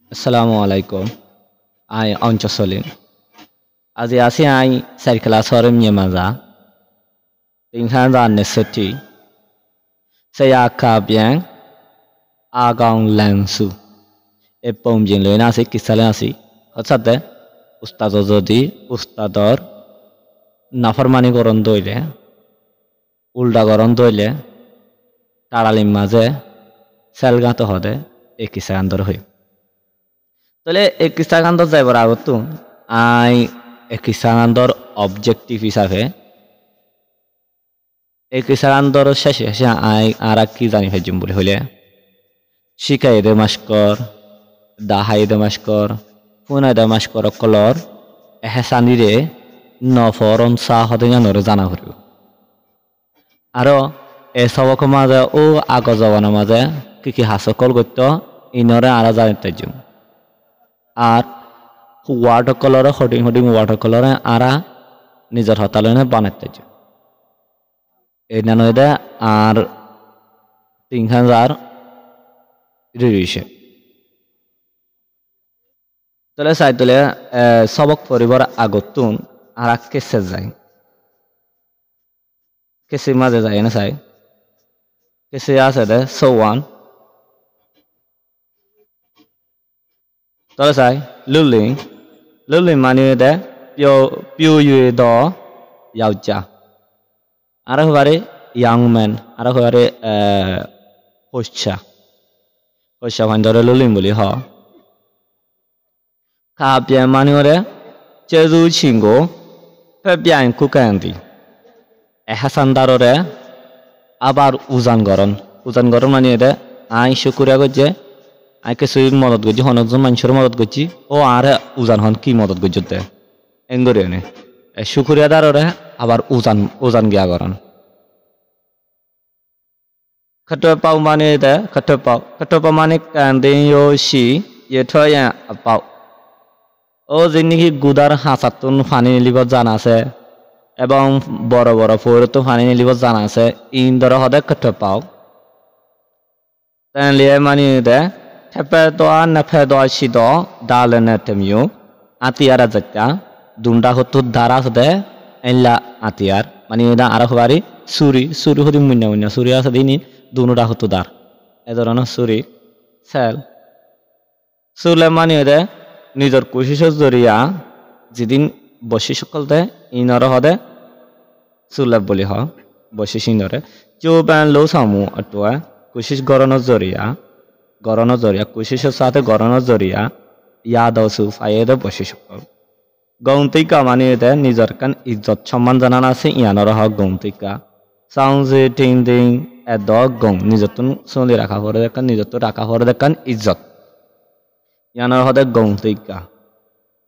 Assalamualaikum. Ai onco solin. Azi asi ai sai kelas hore nyemaza. Tinghan da neseti. Saya kabian agong lansu. Epom jin lena si kisala si. Hotsate ustado jodi ustador nafarmani goron doile. Ulda goron doile. Taralim maze selgato hode ekisa andor hoy. তাহলে এই কিস্তাকান্দর যাইবার আগত I এই কিস্তাকান্দর objective হিসাবে এই কিস্তাকান্দর শেষে শেষে I আর কি জানি ফেজিম বলে হইলে শিকাই দে মাস্কর দাহাই দে মাস্কর ফুনাই দে মাস্কর কলর এহেসানিরে নফরন সা হদেঙানরে জানা করিব আর এ সবক মাঝে ও আগ জবানের মাঝে কি হাসকল করত ইনরে আর জানি তাইজুম আর ওয়াটার কালারে হডিং ওয়াটার কালারে আরা নিজের হতালনে বানাইতে যে এই নানয়দে আর 3000 রিরিশে তলে সাইতলে সবক পরিবার আগতুন আর কেসে যায় কেসে মাঝে যায় না সাই কেসে আছে দে সোয়ান তলে সাই লুলিং মানে দে পিও ইয়ে দ ইয়াউজা আর হবারে ইয়াং ম্যান আর হবারে হোসা ভান্ডরে লুলিং বলি হ কাপিয়া মানে ওরে চেজু চিঙ্গো ফেবিয়ান কুকান্দি এহাসানদাররে আবার উজান গরম মানে দে আই শুকুরিয়া গজে আই কিছুই মদত করছি হনজন মানুষের মদত করছি ও আর উজান হন কি মদত করতে এঙ্গরে নে শুকুরিয়া দাররে আবার উজান গিয়া গরন খটো পাও মানে দে খটো পাও মানে কান্দিন ইয়োশি ইয়েঠয়া পাও ও যিনি গুদার হাসাতুন পানি নিলিব জানা আছে এবং বড় বড় ফোরতো পানি নিলিব জানা আছে ইন্দর হদে খটো পাও তান লিয়ে মানে দে Tepedoa nepedoa shido dalene temyu atiara jakka dunda hotu dara hode ella atiar mani eda ara hobari suri hodi munna suri asa dini dunuda hotu dar edorano suri sel sule mani ede nijor koshishor joriya jidin boshi sokolte inara hode sule boli ha boshi sinore joban lo samu atwa koshish gorono জরিয়া কোশিশের সাথে গরনের জরিয়া ইয়াদ সুফাইয়েদে বসে সকল গৌন্তিকা মানে এদের নিজের কান ইজ্জত সম্মান জানান আছে ইয়ানর হক গৌন্তিকা সাউন্ডে টিং টিং এদ গং নিজতন সন্ধি রাখা পরে দেখান নিজত রাখা পরে দেখান ইজ্জত ইয়ানর হদে গৌন্তিকা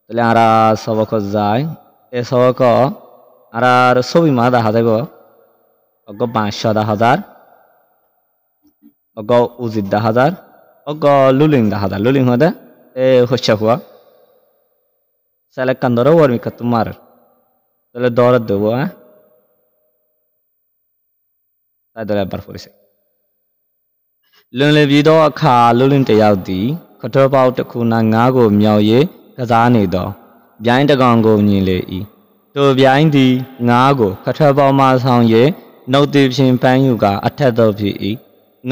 তাহলে আরা সবক যায় এ সবক আর ছবি মা দেখা যাব অগ 500,000 অগ উজিত 10,000 Ogo luling dah ada luling ada hosha hua selek kandoro war mi katumar tole dorat dewo tadole bar forise lule bido akha luling te yaw di khato paw takhu na nga ko myaw ye kaza ne do byain ta kaung ko nyin le I to byain di nga ko khato paw ma saung ye naut ti phin pan yu ka athat do phi I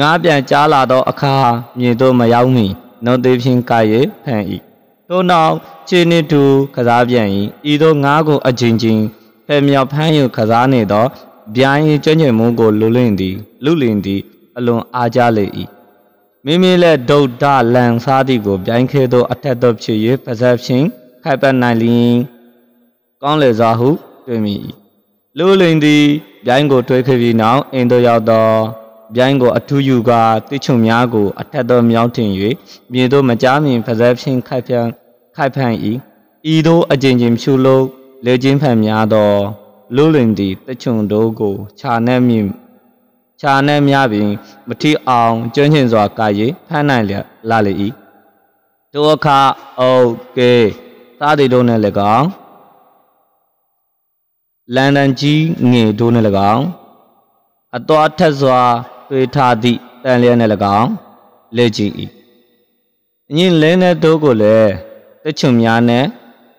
ငါပြန်ကြားလာသောအခါမြေသို့မရောက်မီနှုတ်သေးဖြင့်ကာ၍ဖန်၏ထို့နောက်ခြေနှင့်တူကစားပြန်၏ဤသို့ငါကိုအချင်းချင်းဖယ်မြောက်ဖမ်းယူကစားနေသောဗျိုင်းကျွမ်းကျင်မှုကိုလူလင်သည်အလွန်အားကြလေ၏မိမိလည်းဒုဒ္ဒလန်စားသည်ကိုဗျိုင်းခဲသောအထက်သို့ဖြစ်၍ပါဇက်ဖြင့်ခိုက်ပတ်နိုင်လျင်ကောင်းလေစွာဟုတွေးမိ၏လူလင်သည်ဗျိုင်းကိုတွေးခဲ့ပြီးနောက်အိမ်သို့ရောက်သောဗျိုင်းကိုအထူးယူကာတိချုံများကိုအထက်သို့မြောင်းတင်၍မြေသို့မကြားမြင်ပါဇက်ဖြင့်ခိုက်ဖန်၏ဤသို့အကျဉ်းချင်းဖြူလို့လေချင်းဖန်များသောလူလင်သည်တိချုံတို့ကိုခြာနဲ့များပင်မထီအောင်ကျွမ်းကျင်စွာကာ၍ဖမ်းနိုင်လာလေ၏ထိုအခါအိုကေသားသည်တို့နှင့်၎င်းလန်ဒန်ကြီးငယ်တို့နှင့်၎င်းအတော်ထက်စွာတွေ့ထားသည့်တန်လျက်နှင့်၎င်းလေ့ကျင့်၏ nhìn lên này đâu có lẽ tới chừng nhà này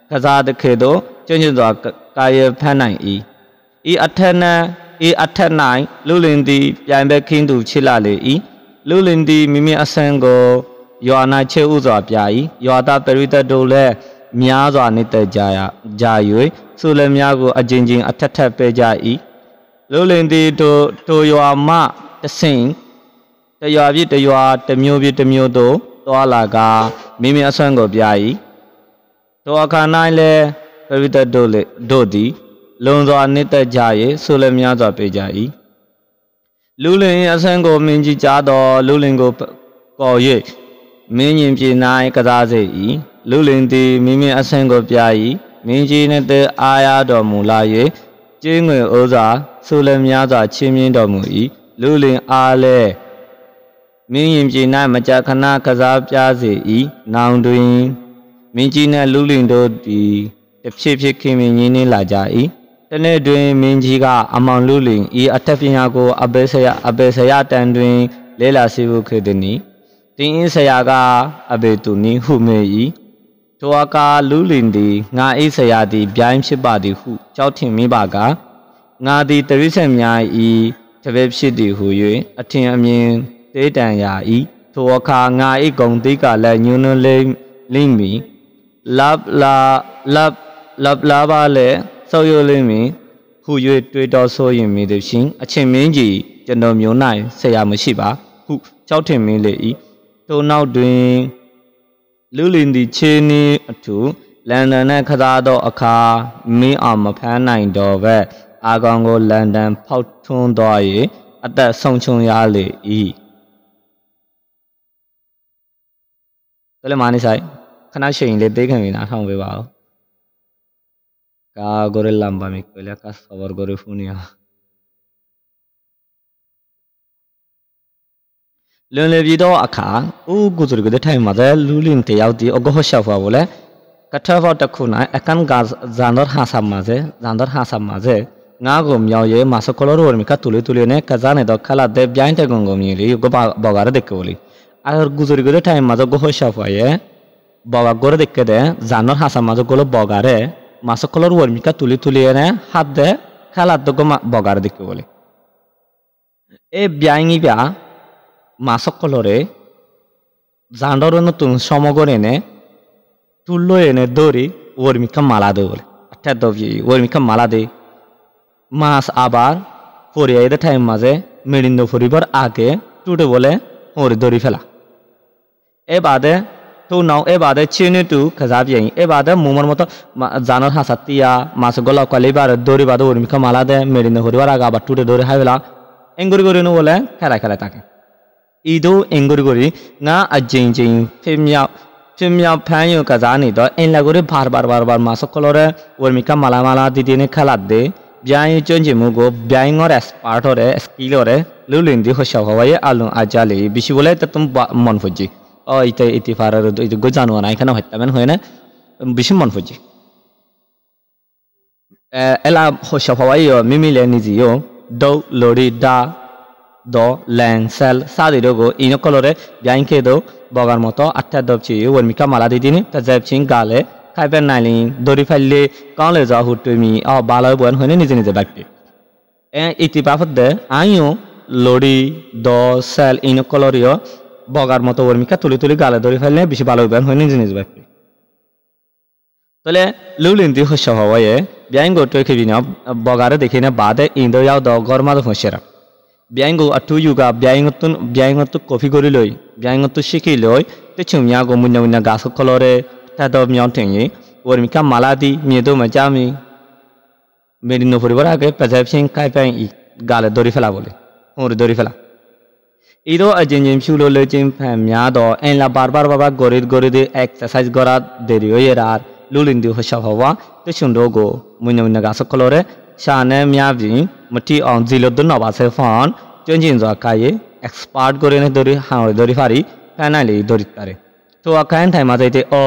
cái giá được khi đó chân chân đó cái phần này ý ở thân này lưu lên đi bây giờ kinh đủ chỉ là lệ ý lưu lên đi mình ở sang go yo na che u zo bây yo ta perita đâu lẽ mía zo này tới jaya rồi số lượng mía go ở trên ở thật bây giờ ý lưu lên đi to yo mà sinh tới yo biết tới yo tới miêu đó to là cả mình ở sang go bây to cái này lẽ perita đâu đi luôn rồi anh ta chạy số lượng nhiều rồi bây giờ lưu lên ở sang go mình chỉ trả đó lưu lên go coi ye mình nhìn chỉ này cái giá gì lưu lên thì mình ở sang go bây giờ mình chỉ nên từ ai đó mua lại chỉ người ở đó số lượng nhiều rồi chỉ mình đó mua lưu lên ale mình nhìn chỉ này mà chắc khả năng cái giá bây giờ nào đuôi mình chỉ nên lưu lên đó thì tiếp xếp khi mình nhìn lại যায় thế nên đuôi mình chỉ có among lưu lên ý ở thế phía nhà cô abe saya tên đuôi lấy là siêu khi đến ní tin saya có abe tu ní hú mê ý thua cả lưu lên đi ngã ý saya đi biếng xếp bà đi hú cháu thiên mi bà cả ngã đi tới xem nhà ý thế về xếp đi hú yếm ở thiên âm tế đàn nhà ý thua cả ngã ý công ty cả là nhiều nơi lên mi lấp la ba lệ sau yêu lên mi hú yếm tuổi đó số yếm mi được xin ở trên miếng gì chân đầu miếu này sẽ làm gì ba hú cháu thiên mi lệ ý tôi nào đuôi lưu lên đi trên ní thu London này khá đó ở khá mi mà phải này đó về con go London phao thun đó ấy ở tại sông chung ya lệ ý tôi làm gì sai khả năng chuyện lệ đấy cái mình không về bảo cả gore làm ba mình coi là cả sầu gore phunia lần lệ video ở khá gu rồi cái thay mà đấy lưu lên thì ao thì ở go sao vào bole cái thay vào đặc khu này akan zanor hasam mà thế ngã gồm nhau vậy mà số color rồi mình cắt tuli này cái giá này đó khá là đẹp giant cái gồm như vậy go bagar देख के बोली अगर गुजर गए time में तो go sao vậy bagar gore देख के दे zanor hasam mà तो go bagar है mà số color rồi mình cắt tuli này हाथ दे khá là तो go bagar देख के बोली ए ब्याई ब्या masuk kolore zandoro nutun somogore ne tullo ene dori wormika malade bole atta dobi wormika malade mas abar poriya ida time maze medindo poribar age tude bole hori dori fela e bade to now e bade chene tu khajabi e bade mumor moto janor hasatiya mas gola kalibar dori bade wormika malade medindo poribar aga abar tude dori haibela engori gori no bole khela take ido engori gori nga ajing phim nhau phan yo ka za ni do en la gori bar masok kolore wormika mala di ne khalat de byai chonji mu go byai ngor expert ore skill ore lulin di hosha hawai alun ajale bishi bole ta tum mon fuji o ite farar do go janu na ekhane hotta men hoyna bishi mon fuji ela hosha hawai yo mimi le ni ji yo do lori da do lang sel sadi dogo ino colore bianche do bogar moto atta dobchi wormika mala didini ta jepchin gale khaiben nailin dori falle kaule ja hutumi a balai bon hoine nije bakti e iti bafat de ayo lori do sel ino colorio bogar moto wormika tuli gale dori falle bishi balai bon hoine nije bakti tole lulin di hosha hawaye biango toikebina bogare dekhina bade indo yaw do gorma do hoshera biango atu yuga biango coffee gori loi biango shiki loi te chumya go munna gas colore ta do myon tengi wormika maladi miedo majami medino poribara ge perception kai pai gale dori fela bole hor dori fela ido ajin chulo le jim phamya do en la bar baba gori de exercise gora deri oyerar lulin di hosha hawa te chundo go munna gas colore shane mya bi mati on zilo do no ba se phone chonjin zo kai expert gore ne dori fari finally dori tare to akan thai ma jaite o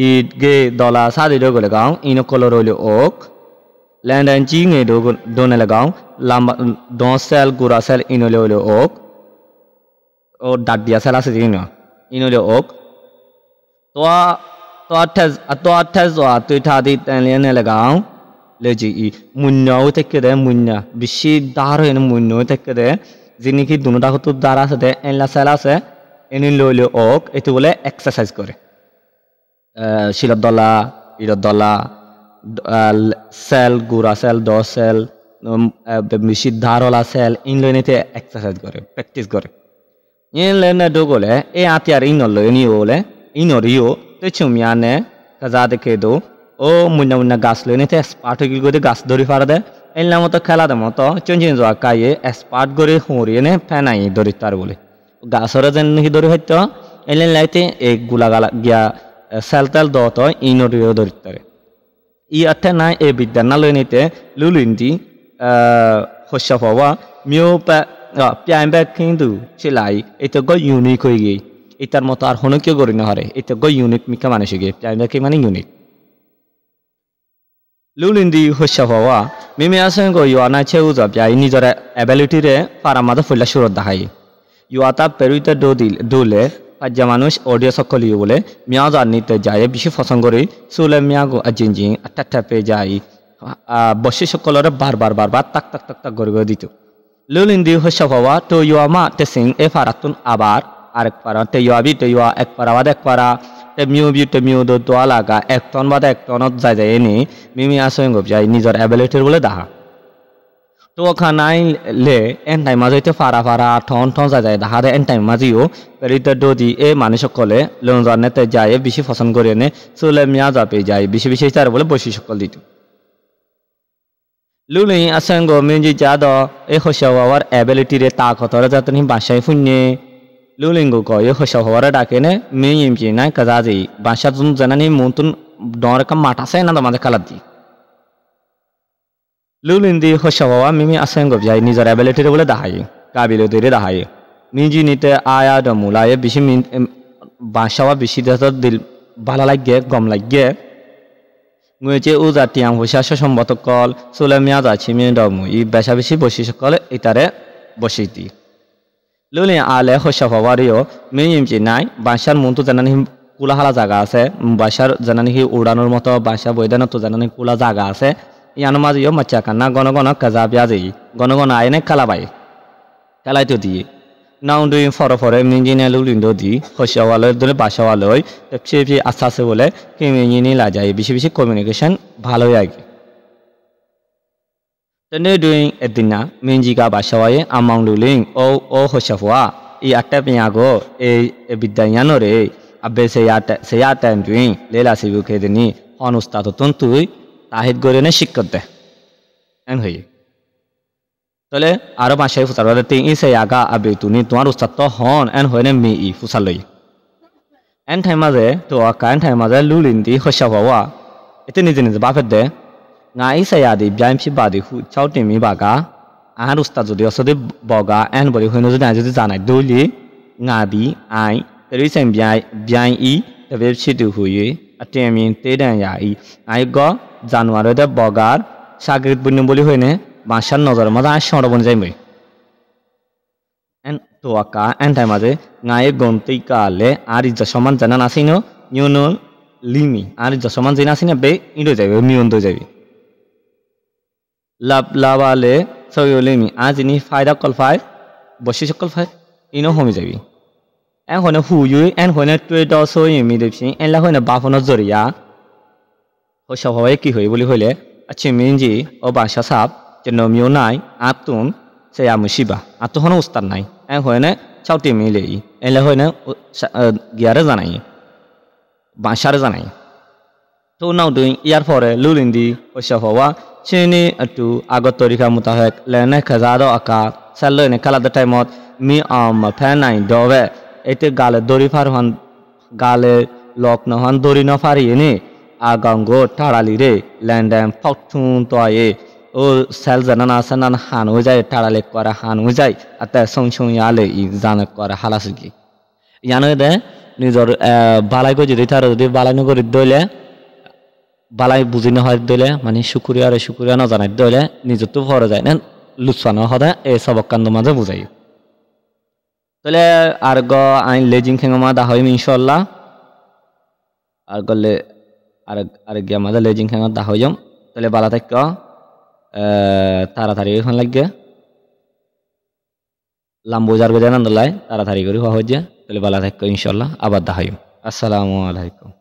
it ge dollar sa de do go le gaung ino color le ok london ji nge do ne le gaung lamba don sel gura sel ino le ok o dat dia sala se ino le ok toa tes wa tu tha di tan lien ne lagaung le ji i munna o tekke de munna bishi dar en munno tekke de যিনি কি দুনোটা হতো দ্বারা আছে এনলা sell আছে any লইলে okay এটি বলে exercise করে শিরত দলা ইরত দলা সেল গুড়া সেল দ সেল বেশি ধারলা সেল ইন লইনেতে এক্সারসাইজ করে প্র্যাকটিস করে ইন লেনে ডোগলে এ আতিয়ার ইনল লইনি ওলে ইনরিও তে চুমিয়ানে কাজা দেখে দো ও মুন্না মুন্না গাছ লইনেতে স্পার্ট হয়ে গিয়ে গাছ ধরি ফারা দে এলার মতো খেলার মতো চঞ্চিন যাওয়া কাইয়ে স্পার্ট করে হুঁড়িয়ে ফেনাই দড়ি তার বলে গাছরে যেন নাকি দড়ি হইতো এলেন লাইতে এক গুলা গালা গিয়া সেল তেল দত ইনরিও দড়ি তারে ই অর্থে নাই এই বিদ্যা না লই নিতে লুলিন্দি শস্য পাওয়া মিও প্যাম ব্যাগ কিন্তু সেলাই এটা গো ইউনিক হয়ে গিয়ে এটার মতো আর হনো কেউ করি না হরে এটা গো ইউনিক মিকা মানুষ গিয়ে প্যাম ব্যাগ মানে ইউনিক লুলিন্দি শস্য পাওয়া মিমি আসেন গো ইউনা চেউ যাবি নিজের এবিলিটি রে পারামাদা ফুল্লা সুরত দেখাই ইউতা পেরুইতে দোলে পাজ্জা মানুষ অডিও সকলি বলে মিয়াও জানিতে যায় বেশি পছন্দ করে সুলে মিয়াগো জিনজিন আটটা পে যায় বসে সকলরে বারবার তাক করে দিত লুলিন্দি শস্য পাওয়া তো ইউমা টেসিং এ ফারাতুন আবার আরেক পারা তে ইউবি তে ইউ এক পারা বাদ এক পারা তে মিউ দো দোয়া লাগা এক টন বাদ এক টনত যায় এনে মিমি আসেন গো যায় নিজের এবিলিটির বলে দেখা তো খানাই লে এন টাইম মাঝে ফারা ঠন যায় দেখা দে এন টাইম মাঝিও পেরিতে দদি এ মানুষ সকলে লোন জানেতে যায় বেশি পছন্দ করে এনে চলে মিয়া যাবে যায় বেশি তার বলে বসি সকল দিত লুলি আসেন গো মিঞ্জি যা দ এ শস্য হওয়ার এবিলিটি রে তা খতরে যাতে বাসায় শুনে লুলিঙ্গো কয় শস্য হওয়ার ডাকে নে মিম কি নাই কাজা যাই বাসা জুন জানানি মন্তুন ডর কাম মাটাছে না তোমাদের খেলার দি লুলিন্দি শস্য হওয়া মিমি আসেন গো যাই নিজের এবিলিটি রে বলে দেখাই কাবিলিটি রে দেখাই মিঞ্জি নিতে আয়া ডমুলায় বেশি বাসাওয়া বেশি দিল ভালো লাগে গম লাগে মুয়েছে ও জাতিয়াং হইসা সম্মত কল সোলে মিয়া যাচ্ছি মিয়ে ডমু ই বেশা বেশি বসি সকল ইতারে বসি দি লুলি আলে শস্য হওয়ারিও মিমচি নাই বাসার মনতো জানানি কুলাহালা জায়গা আছে বাসার জানানি উড়ানোর মতো বাসা বৈদানত জানানি কুলা জায়গা আছে ইয়ানো মাঝিও মাচ্চা কান্না গণ কাজা বিয়া যাই গণ আইনে খেলাইতো দিয়ে নাও দুই ফরে মিঞ্জিনে লুলিন্দো দি শস্যওয়ালয় ধরে বাসাওয়ালয় ফি আস্তে বলে মিঞ্জিনি লাজাই বেশি কমিউনিকেশন ভালোই আগে তেনে দুই এদিনা মিঞ্জিকা বাসাওয়ায়ে আমাং লুলিং ও শস্যফুয়া ই আটটা পিয়াগো এই বিদ্যায়ানো রে আবে সেই টাইম দুই লেলা সিবু খেদিনি অনুস্তাদ তুই তাহিদ গড়ে শিক্ষক দে এন হই তাহলে আরো বাসায় ফুসার তিন ইসে আগা আবে তুমি তোমার উস্তাদ তো হন এন হইনে মি ই ফুসার লই এন টাইম মাঝে তো আকা এন টাইম মাঝে লুলিন্দি শস্য হওয়া এতে নিজে বাফের দে না ইসে আদি ব্যায়াম ফি বাদি চাও টিমি বাগা আর উস্তাদ যদি অসদি বগা এন বলি হইনো যদি যদি জানাই দলি ngabi ai রিসেন ব্যায়াম ই তবে ছিটু হইয়ে আটেমিন তেডান ইয়া ই আই গ জানুয়ারি দে বগার সাগরিত বুন্য বলি হইনে বাসার নজর মাঝে আর সরবন যাইবে এন তো আকা এন টাইম মাঝে গায়ে গন্তি কালে আর ইজ্জত সমান জানা নাসিনো নিউনল লিমি আর ইজ্জত সমান জানা নাসিনা বে ইন্ডো যাইবে মিউন দো যাইবে লাভালে সয়ো লিমি আজ ইনি ফায়দা কলফাই বসি সকলফাই ইনো হমি যাবি এন হনে হুয়ুই এন হনে টুয়ে দ সই মি দেবছি এন লা হনে বাফনো জরিয়া হইস হওয়াই কি হই বলি হইলে আচ্ছা মিনজি ও বাসা সাপ যেন মিও নাই আতুন সে আমুসিবা আতু হনো উস্তাদ নাই এন হনে চাউটি মিলে এলে হনে গিয়ারে জানাই বাসারে জানাই তো নাও দুই ইয়ার পরে লুলিন্দি হইস হওয়া চিনি একটু আগত তরিকা মোতাবেক লেনে খাজাদো আকা সাল্লে খেলাদের টাইমত মি ফ্যান নাই ডবে এতে গালে দড়ি ফার হন গালে লক নহন দড়ি ন ফারি এনে আগাঙ্গো টাড়ালি রে ল্যান্ডাম ফটুন তোয়ে ও সেল জানানা সানান হান হয়ে যায় টাড়ালে করা হান হয়ে যায় আর তা সং ইয়ালে ই জানা করা হালাসকি ইয়ানো দে নিজর বালাই গো যদি তার যদি বালাই নগরি দইলে বালাই বুঝি না হয় দইলে মানে শুকুরিয়া না জানাই দইলে নিজর তো ভরে যায় না লুৎসানো হদা এ সবক কান্দ মাঝে বুঝাই তাহলে আর গ আইন লেজিং খেঙ্গমা দা হইম ইনশাল্লাহ আর করলে আর গিয়া মাঝে লেজিং খাঙত দা হইম তাহলে বালা থাক তাড়াতাড়ি এখন লাগে লাম্বোজার গজান দলাই তাড়াতাড়ি করে হওয়া হচ্ছে তাহলে বালা থাক ইনশাল্লাহ আবার দা হইম আসসালামু আলাইকুম